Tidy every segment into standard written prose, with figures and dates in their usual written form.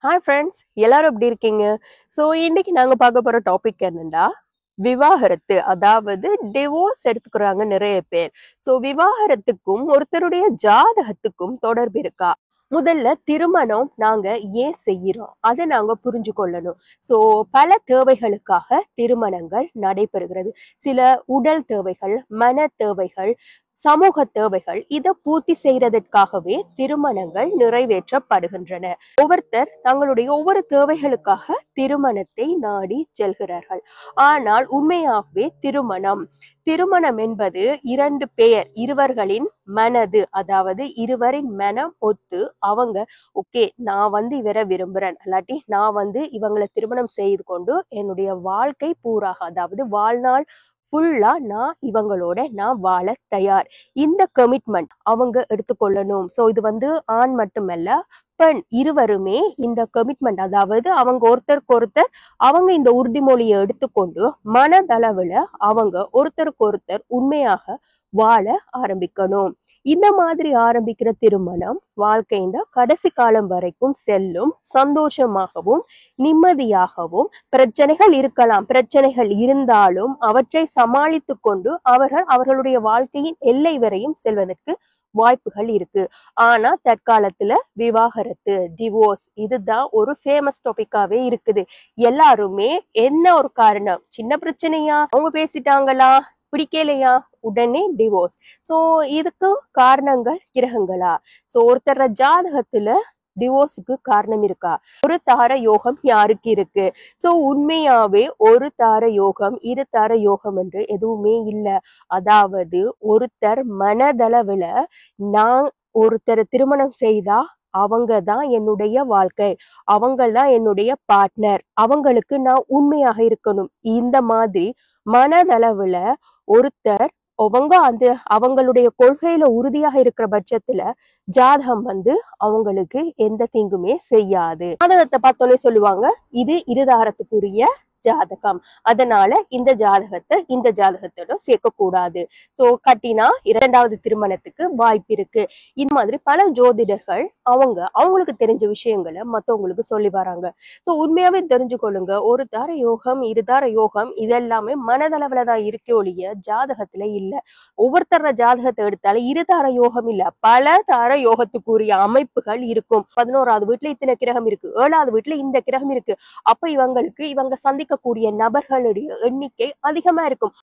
Hi friends, எல்லாரும் எப்படி இருக்கீங்க? ஸோ இன்னைக்கு நாங்க பார்க்க போற டாபிக் என்னன்னா விவாகரத்து, அதாவது டிவோர்ஸ் எடுத்துக்கிறாங்க நிறைய பேர். ஸோ விவாகரத்துக்கும் ஒருத்தருடைய ஜாதகத்துக்கும் தொடர்பு இருக்கா? முதல்ல திருமணம் நாங்க ஏன் செய்யறோம் அதை நாங்க புரிஞ்சு கொள்ளணும். ஸோ பல தேவைகளுக்காக திருமணங்கள் நடைபெறுகிறது. சில உடல் தேவைகள், மன தேவைகள், சமூக தேவைகள், இதை பூர்த்தி செய்யறதற்காகவே திருமணங்கள் நிறைவேற்றப்படுகின்றன. ஒவ்வொருத்தர் தங்களுடைய ஒவ்வொரு தேவைகளுக்காக திருமணத்தை நாடி செல்கிறார்கள். ஆனால் உண்மையாகவே திருமணம் என்பது இரண்டு பேர், இருவர்களின் மனது, அதாவது இருவரின் மனம் ஒத்து அவங்க ஓகே நான் இவரை விரும்புறேன், இல்லாட்டி நான் இவங்களை திருமணம் செய்து கொண்டு என்னுடைய வாழ்க்கை பூராக, அதாவது வாழ்நாள் ஃபுல்லா நான் வாழ தயார். இந்த கமிட்மெண்ட் அவங்க எடுத்துக்கொள்ளணும். ஸோ இது ஆண் மட்டுமல்ல, பெண் இருவருமே இந்த கமிட்மெண்ட், அதாவது அவங்க ஒருத்தருக்கு ஒருத்தர் அவங்க இந்த உறுதிமொழியை எடுத்துக்கொண்டு மனதளவுல அவங்க ஒருத்தருக்கு ஒருத்தர் உண்மையாக வாழ ஆரம்பிக்கணும். இந்த மாதிரி ஆரம்பிக்கிற திருமணம் வாழ்க்கையின் கடைசி காலம் வரைக்கும் செல்லும். சந்தோஷமாகவும் நிம்மதியாகவும். பிரச்சனைகள் இருக்கலாம், பிரச்சனைகள் இருந்தாலும் அவற்றை சமாளித்து கொண்டு அவர்களுடைய வாழ்க்கையின் எல்லை வரையும் செல்வதற்கு வாய்ப்புகள் இருக்கு. ஆனா தற்காலத்துல விவாகரத்து, டிவோர்ஸ், இதுதான் ஒரு ஃபேமஸ் டாபிக்காவே இருக்குது. எல்லாருமே என்ன ஒரு காரணம், சின்ன பிரச்சனையா, அவங்க பேசிட்டாங்களா, பிடிக்கலையா, உடனே டிவோர்ஸ். சோ இதுக்கு காரணங்கள் கிரகங்களா? சோ ஒருத்தர ஜாதகத்துல டிவோர்ஸுக்கு காரணம் இருக்கா? ஒரு தார யோகம் யாருக்கு இருக்கு? சோ உண்மையாவே ஒரு தார யோகம், இரு தார யோகம் என்று எதுவுமே இல்லை. அதாவது ஒருத்தர் மனதளவுல நான் ஒருத்தரை திருமணம் செய்தா அவங்க தான் என்னுடைய வாழ்க்கை, அவங்கதான் என்னுடைய பார்ட்னர், அவங்களுக்கு நான் உண்மையாக இருக்கணும். இந்த மாதிரி மனதளவுல ஒருத்தர் அவங்களுடைய கொள்கையில உறுதியாக இருக்கிற பட்சத்துல ஜாதகம் அவங்களுக்கு எந்த தீங்குமே செய்யாது. ஜாதகத்தை பார்த்தோன்னே சொல்லுவாங்க இது இருதாரத்துக்குரிய ஜாதகம், அதனால இந்த ஜாதகத்தோட சேர்க்க கூடாது. சோ கட்டினா இரண்டாவது திருமணத்துக்கு வாய்ப்பு இருக்கு. இந்த மாதிரி பல ஜோதிடர்கள் அவங்களுக்கு தெரிஞ்ச விஷயங்களை மத்தவங்களுக்கு சொல்லி வராங்க. சோ உண்மையாவே தெரிஞ்சுக்கொள்ளுங்க, ஒரு தார யோகம், இருதார யோகம், இதெல்லாமே மனதளவுலதான் இருக்கே ஒழிய ஜாதகத்துல இல்ல. ஒவ்வொருத்தர ஜாதகத்தை எடுத்தாலும் இருதார யோகம் இல்ல, பல தார யோகத்துக்குரிய அமைப்புகள் இருக்கும். 11வது வீட்டுல இத்தனை கிரகம் இருக்கு, 7வது வீட்டுல இந்த கிரகம் இருக்கு. அப்ப இவங்க சந்திக்கக்கூடிய நபர்களுடைய எண்ணிக்கை அதிகமா இருக்கும்.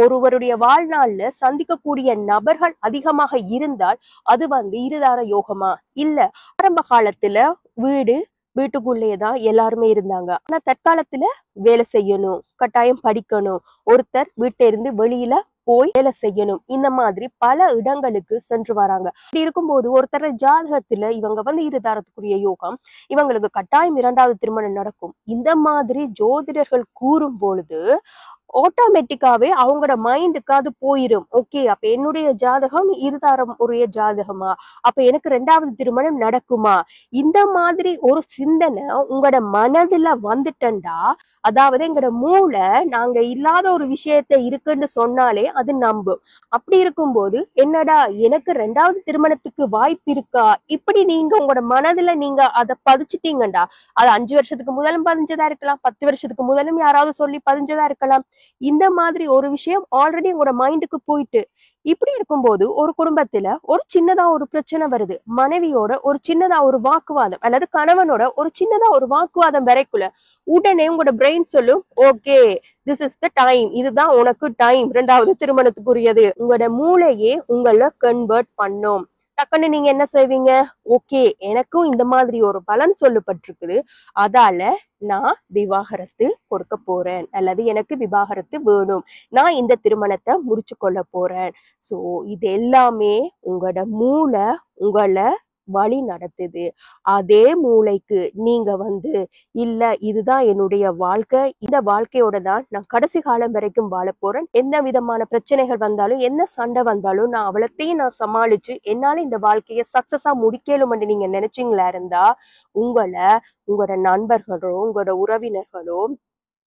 ஒருவருடைய வாழ்நாள்ல சந்திக்கக்கூடிய நபர்கள் அதிகமாக இருந்தால் அது இருதார யோகமா? இல்ல. ஆரம்ப காலத்துல வீட்டுக்குள்ளேயேதான் எல்லாருமே இருந்தாங்க. ஆனா தற்காலத்துல வேலை செய்யணும், கட்டாயம் படிக்கணும், ஒருத்தர் வீட்டை இருந்து வெளியில போய் வேலை செய்யணும், இந்த மாதிரி பல இடங்களுக்கு சென்று வராங்க. அப்படி இருக்கும்போது ஒருத்தர ஜாதகத்துல இவங்க இருதாரத்துக்குரிய யோகம், இவங்களுக்கு கட்டாயம் இரண்டாவது திருமணம் நடக்கும். இந்த மாதிரி ஜோதிடர்கள் கூறும் பொழுது ஆட்டோமேட்டிக்காவே அவங்களோட மைண்டுக்கு அது போயிடும். ஓகே, அப்ப என்னுடைய ஜாதகம் இருதாரம் உரிய ஜாதகமா, அப்ப எனக்கு ரெண்டாவது திருமணம் நடக்குமா? இந்த மாதிரி ஒரு சிந்தனை உங்களோட மனதுல வந்துட்டா, அதாவது எங்களோட மூளை நாங்க இல்லாத ஒரு விஷயத்த இருக்குன்னு சொன்னாலே அது நம்பும். அப்படி இருக்கும்போது என்னடா எனக்கு ரெண்டாவது திருமணத்துக்கு வாய்ப்பு இருக்கா, இப்படி நீங்க உங்களோட மனதுல நீங்க அதை பதிச்சுட்டீங்கடா. அது 5 வருஷத்துக்கு முதலும் பதிஞ்சதா இருக்கலாம், 10 வருஷத்துக்கு முதலும் யாராவது சொல்லி பதிஞ்சதா இருக்கலாம். இந்த மாதிரி ஒரு விஷயம் ஆல்ரெடி உங்களோட மைண்டுக்கு போயிட்டு, இப்படி இருக்கும்போது ஒரு குடும்பத்துல ஒரு சின்னதா ஒரு பிரச்சனை வருது, மனைவியோட ஒரு சின்னதா ஒரு வாக்குவாதம், அல்லது கணவனோட ஒரு சின்னதா ஒரு வாக்குவாதம் வரைக்குள்ள உடனே உங்களோட பிரெயின் சொல்லும், okay this is the time, இதுதான் உனக்கு டைம் ரெண்டாவது திருமணத்துக்குரியது. உங்களோட மூளையே உங்களை கன்வெர்ட் பண்ணும். டக்குன்னு நீங்க என்ன செய்வீங்க? ஓகே, எனக்கும் இந்த மாதிரி ஒரு பலன் சொல்லப்பட்டிருக்குது, அதால நான் விவாகரத்து கொடுக்க போறேன், அல்லது எனக்கு விவாகரத்து வேணும், நான் இந்த திருமணத்தை முடிச்சு கொள்ள போறேன். சோ இது எல்லாமே உங்களோட மூளை உங்களை வழி நடத்துது. அதே மூளைக்கு நீங்க இல்ல இதுதான் என்னுடைய வாழ்க்கை, இந்த வாழ்க்கையோட தான் நான் கடைசி காலம் வரைக்கும் வாழ போறேன், எந்த விதமான பிரச்சனைகள் வந்தாலும் என்ன சண்டை வந்தாலும் நான் அவளத்தையும் நான் சமாளிச்சு என்னால இந்த வாழ்க்கைய சக்சஸா முடிக்கலும் நீங்க நினைச்சீங்களா இருந்தா, உங்களோட நண்பர்களோ உங்களோட உறவினர்களோ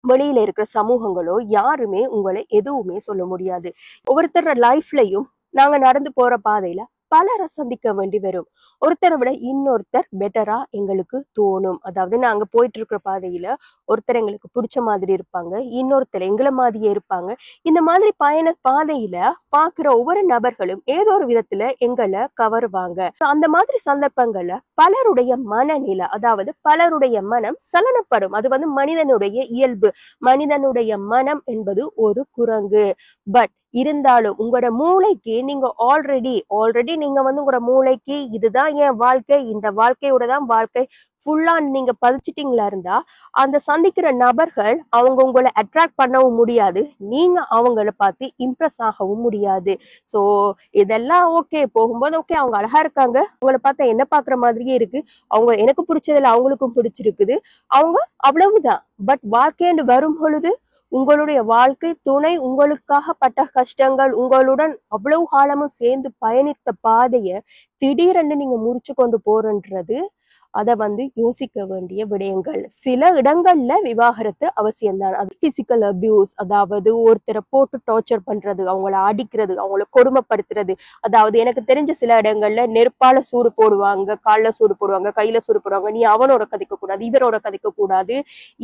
வெளியில இருக்கிற சமூகங்களோ யாருமே உங்களை எதுவுமே சொல்ல முடியாது. ஒவ்வொருத்தர லைஃப்லயும் நாங்க நடந்து போற பாதையில பலரை சந்திக்க வேண்டி வரும். ஒருத்தரை விட இன்னொருத்தர் பெட்டரா எங்களுக்கு தோணும். அதாவது நாங்க போயிட்டு இருக்கிற பாதையில ஒருத்தர் எங்களுக்கு பிடிச்ச மாதிரி இருப்பாங்க, இன்னொருத்தர் எங்களை மாதிரியே இருப்பாங்க. இந்த மாதிரி பயண பாதையில பாக்குற ஒவ்வொரு நபர்களும் ஏதோ ஒரு விதத்துல எங்களை கவருவாங்க. அந்த மாதிரி சந்தர்ப்பங்கள்ல பலருடைய மனநிலை, அதாவது பலருடைய மனம் சலனப்படும். அது மனிதனுடைய இயல்பு. மனிதனுடைய மனம் என்பது ஒரு குரங்கு. பட் இருந்தாலும் உங்களோட மூளைக்கு நீங்க ஆல்ரெடி நீங்க உங்களோட மூளைக்கு இதுதான் என் வாழ்க்கை, இந்த வாழ்க்கையோட தான் வாழ்க்கை ஃபுல்லா நீங்க பதிச்சிட்டீங்களா இருந்தா அந்த சந்திக்கிற நபர்கள் அவங்க உங்களை அட்ராக்ட் பண்ணவும் முடியாது, நீங்க அவங்கள பார்த்து இம்ப்ரெஸ் ஆகவும் முடியாது. சோ இதெல்லாம் ஓகே, போகும்போது ஓகே அவங்க அழகா இருக்காங்க, அவங்கள பார்த்தா என்ன பாக்குற மாதிரியே இருக்கு, அவங்க எனக்கு பிடிச்சதுல அவங்களுக்கும் பிடிச்சிருக்குது, அவங்க அவ்வளவுதான். பட் வாழ்க்கைன்னு வரும் பொழுது உங்களுடைய வாழ்க்கை துணை உங்களுக்காக பட்ட கஷ்டங்கள், உங்களுடன் அவ்வளவு காலமும் சேர்ந்து பயணித்த பாதைய திடீரென்று நீங்க முறிச்சு கொண்டு போறன்றது அத யோசிக்க வேண்டிய விடயங்கள். சில இடங்கள்ல விவாகரத்து அவசியம்தான். அது பிசிக்கல் அபியூஸ், அதாவது ஒருத்தரை போட்டு டார்ச்சர் பண்றது, அவங்கள அடிக்கிறது, அவங்கள கொடுமைப்படுத்துறது. அதாவது எனக்கு தெரிஞ்ச சில இடங்கள்ல நெருப்பால சூடு போடுவாங்க, கால்ல சூடு போடுவாங்க, கையில சூடு போடுவாங்க, நீ அவனோட கதைக்க கூடாது, இவரோட கதைக்க கூடாது.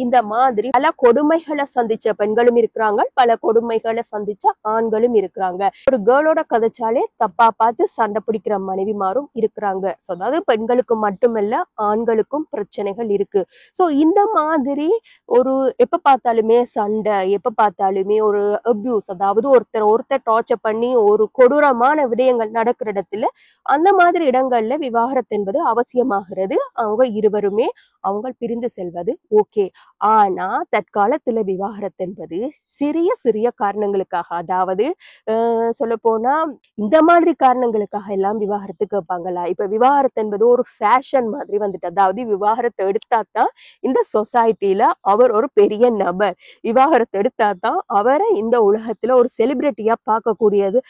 இந்த மாதிரி பல கொடுமைகளை சந்திச்ச பெண்களும் இருக்கிறாங்க, பல கொடுமைகளை சந்திச்ச ஆண்களும் இருக்கிறாங்க. ஒரு கேர்ளோட கதைச்சாலே தப்பா பார்த்து சண்டை பிடிக்கிற மனைவிமாரும் இருக்கிறாங்க. அதாவது பெண்களுக்கு மட்டுமல்ல ஆண்களுக்கும் பிரச்சனைகள் இருக்கு. சோ இந்த மாதிரி ஒரு எப்ப பார்த்தாலுமே சண்டை, எப்ப பார்த்தாலுமே ஒரு அபியூஸ், அதாவது ஒருத்தர் டார்ச்சர் பண்ணி ஒரு கொடூரமான விடயங்கள் நடக்கிற இடத்துல அந்த மாதிரி இடங்கள்ல விவாகரத்து என்பது அவசியமாகிறது. அவங்க இருவருமே அவங்க பிரிந்து செல்வது ஓகே. ஆனா தற்காலத்துல விவாகரத்து என்பது சிறிய சிறிய காரணங்களுக்காக, அதாவது சொல்ல போனா இந்த மாதிரி காரணங்களுக்காக எல்லாம் விவாகரத்து கேட்பாங்களா? இப்ப விவாகரத்து என்பது ஒரு ஃபேஷன் மாதிரி வந்துட்டு, அதாவது விவாகரத்தை எடுத்தாதான் இந்த சொசைட்டில அவர் ஒரு பெரிய நபர், விவாகரத்து எடுத்தாதான் அவரை இந்த உலகத்துல ஒரு செலிபிரிட்டியா பார்க்கக்கூடியது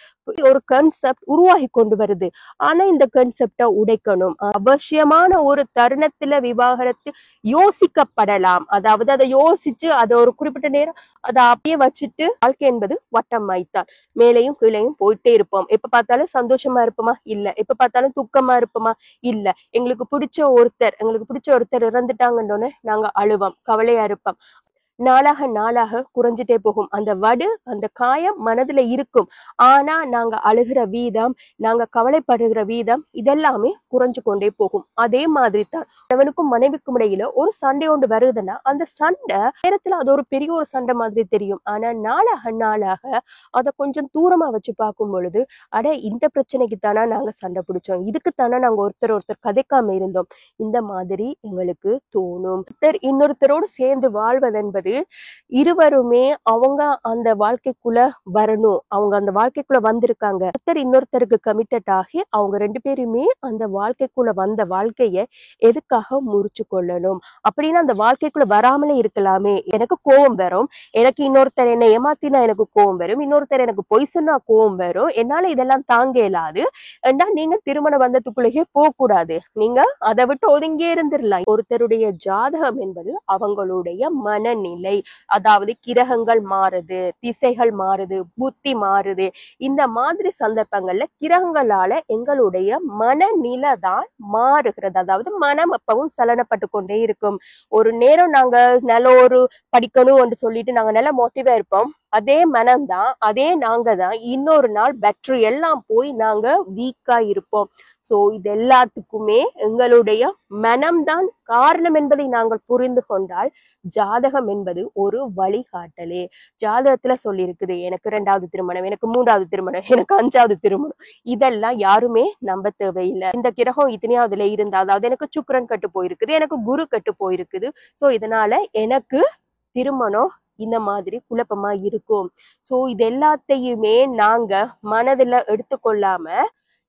ஒரு கான்செப்ட் உருவாகி கொண்டு வருது. ஆனா இந்த கான்செப்டை உடைக்கணும். அவசியமான ஒரு தருணத்துல விவாகரத்து யோசிக்கப்படலாம். அதாவது அதை யோசிச்சு அதை ஒரு குறிப்பிட்ட நேரம் அதை அப்படியே வச்சுட்டு வாழ்க்கை என்பது வட்டம் மாய்த்தான், மேலையும் கீழையும் போயிட்டே இருப்போம். எப்ப பார்த்தாலும் சந்தோஷமா இருப்போமா? இல்ல. எப்ப பார்த்தாலும் துக்கமா இருப்போமா? இல்ல. எங்களுக்கு பிடிச்ச ஒருத்தர் இறந்துட்டாங்கன்னு நாங்க அழுவோம், கவலையா இருப்போம். நாளாக நாளாக குறைஞ்சிட்டே போகும். அந்த வடு, அந்த காயம் மனதுல இருக்கும். ஆனா நாங்க அழுகிற வீதம், நாங்க கவலைப்படுகிற வீதம் இதெல்லாமே குறைஞ்சு கொண்டே போகும். அதே மாதிரி தான் அவனுக்கும் மனைவிக்கும் இடையில ஒரு சண்டை ஒன்று வருதுன்னா அந்த சண்டை நேரத்துல அது ஒரு பெரிய ஒரு சண்டை மாதிரி தெரியும். ஆனா நாளாக நாளாக அதை கொஞ்சம் தூரமா வச்சு பார்க்கும் பொழுது, அட இந்த பிரச்சனைக்கு தானா நாங்க சண்டை பிடிச்சோம், இதுக்குத்தானே நாங்க ஒருத்தர் கதைக்காம இருந்தோம், இந்த மாதிரி எங்களுக்கு தோணும். இன்னொருத்தரோடு சேர்ந்து வாழ்வதென்பது இருவருமே அவங்க அந்த வாழ்க்கைக்குள்ள வரணும், அவங்க அந்த வாழ்க்கைக்குள்ள வந்திருக்காங்க, ஒருத்தர் இன்னொருத்தருக்கு கமிட்டட் ஆகி அவங்க ரெண்டு பேருமே அந்த வாழ்க்கைக்குள்ள வந்த வாழ்க்கைய எதுக்காக முறிச்சு கொள்ளணும்? அப்படின்னு அந்த வாழ்க்கைக்குள்ள வராமலே இருக்கலாமே. எனக்கு கோபம் வரும், எனக்கு இன்னொருத்தர் என்ன ஏமாத்தினா எனக்கு கோபம் வரும், இன்னொருத்தர் எனக்கு பொய் சொன்னா கோபம் வரும், என்னால இதெல்லாம் தாங்க இயலாது. நீங்க திருமண பந்தத்துக்குள்ளேயே போக கூடாது, நீங்க அதை விட்டு ஒதுங்கியே இருந்துடலாம். ஒருத்தருடைய ஜாதகம் என்பது அவங்களுடைய மனநிலை, அதாவது கிரகங்கள் மாறுது, திசைகள் மாறுது, புத்தி மாறுது. இந்த மாதிரி சந்தர்ப்பங்கள்ல கிரகங்களால எங்களுடைய மனநிலை தான் மாறுகிறது. அதாவது மனம் எப்பவும் சலனப்பட்டு கொண்டே இருக்கும். ஒரு நேரம் நாங்க நல்ல ஒரு படிக்கணும் என்று சொல்லிட்டு நாங்க நல்ல மோட்டிவா இருப்போம், அதே மனம்தான், அதே நாங்க தான் இன்னொரு நாள் பேட்டரி எல்லாம் போய் நாங்க வீக்கா இருப்போம். சோ இது எல்லாத்துக்குமே எங்களுடைய மனம்தான் காரணம் என்பதை நாங்கள் புரிந்து கொண்டால் ஜாதகம் என்பது ஒரு வழிகாட்டலே. ஜாதகத்துல சொல்லி இருக்குது, எனக்கு 2வது திருமணம், எனக்கு 3வது திருமணம், எனக்கு 5வது திருமணம், இதெல்லாம் யாருமே நம்ப தேவையில்லை. இந்த கிரகம் இத்தனையாவதுல இருந்தா, அதாவது எனக்கு சுக்கிரன் கெட்டு போயிருக்குது, எனக்கு குரு கெட்டு போயிருக்குது, சோ இதனால எனக்கு திருமணம் இந்த மாதிரி குழப்பமா இருக்கும். சோ இது எல்லாத்தையுமே நாங்க மனதுல எடுத்துக்கொள்ளாம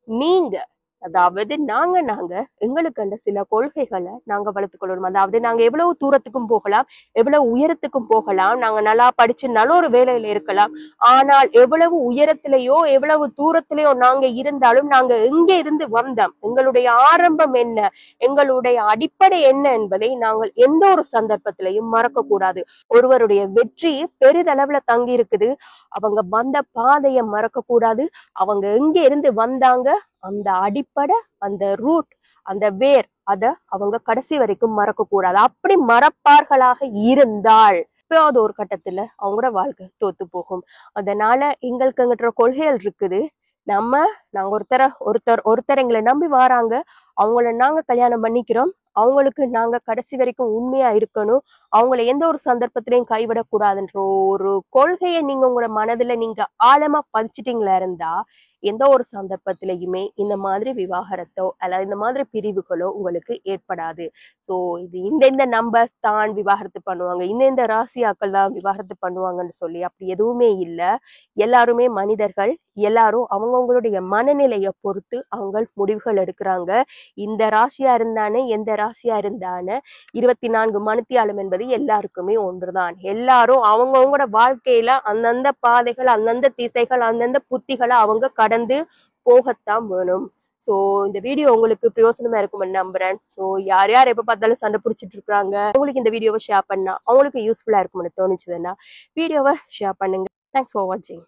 நீங்க, அதாவது நாங்க எங்களுக்கு அந்த சில கொள்கைகளை நாங்க வளர்த்துக்கொள்ளணும். அதாவது நாங்க எவ்வளவு தூரத்துக்கும் போகலாம், எவ்வளவு உயரத்துக்கும் போகலாம், நாங்க நல்லா படிச்சு நல்ல ஒரு வேலையில இருக்கலாம். ஆனால் எவ்வளவு உயரத்திலேயோ எவ்வளவு தூரத்திலேயோ நாங்க இருந்தாலும் நாங்க எங்க இருந்து வந்தோம், எங்களுடைய ஆரம்பம் என்ன, எங்களுடைய அடிப்படை என்ன என்பதை நாங்கள் எந்த ஒரு சந்தர்ப்பத்திலையும் மறக்க கூடாது. ஒருவருடைய வெற்றி பெரிதளவுல தங்கி இருக்குது, அவங்க வந்த பாதையை மறக்க கூடாது, அவங்க எங்க இருந்து வந்தாங்க, அந்த அடிப்படை, அந்த ரூட், அந்த வேர், அத அவங்க கடைசி வரைக்கும் மறக்க கூடாது. அப்படி மறப்பார்களாக இருந்தால் எப்பயாவது ஒரு கட்டத்துல அவங்களோட வாழ்க்கை தோத்து போகும். அதனால எங்களுக்கு எங்கிட்ட கொள்கைகள் இருக்குது. நாங்க ஒருத்தர் எங்களை நம்பி வராங்க, அவங்கள நாங்க கல்யாணம் பண்ணிக்கிறோம். அவங்களுக்கு நாங்க கடைசி வரைக்கும் உண்மையா இருக்கணும். அவங்கள எந்த ஒரு சந்தர்ப்பத்திலையும் கைவிடக்கூடாதுன்ற ஒரு கொள்கையை நீங்க உங்களோட மனதுல நீங்க ஆழமா பதிச்சிட்டீங்களா இருந்தா எந்த ஒரு சந்தர்ப்பத்திலையுமே இந்த மாதிரி விவாகரத்தோ அல்லது இந்த மாதிரி பிரிவுகளோ உங்களுக்கு ஏற்படாது. சோ இது இந்த நம்பர் தான் விவாகரத்து பண்ணுவாங்க, இந்த ராசியாக்கள் தான் விவாகரத்து பண்ணுவாங்கன்னு சொல்லி அப்படி எதுவுமே இல்லை. எல்லாருமே மனிதர்கள். எல்லாரும் அவங்கவுங்களுடைய மனநிலையை பொறுத்து அவங்க முடிவுகள் எடுக்கிறாங்க. இந்த ராசியா இருந்தானே எந்த ராசியா இருந்தானே 24 மணித்தியாலம் என்பது எல்லாருக்குமே ஒன்றுதான். எல்லாரும் அவங்கவுங்களோட வாழ்க்கையில அந்தந்த பாதைகள், அந்தந்த திசைகள், அந்தந்த புத்திகளை அவங்க கடந்து போகத்தான் வேணும். சோ இந்த வீடியோ உங்களுக்கு பிரயோசனமா இருக்கும்னு நம்புறேன். சோ யார் யார் எப்ப பார்த்தாலும் சண்டை பிடிச்சிட்டு இருக்காங்க, உங்களுக்கு இந்த வீடியோவை ஷேர் பண்ணா அவங்களுக்கு யூஸ்ஃபுல்லா இருக்கும்னு தோணுச்சுன்னா வீடியோவை ஷேர் பண்ணுங்க. தேங்க்ஸ் ஃபார் வாட்சிங்.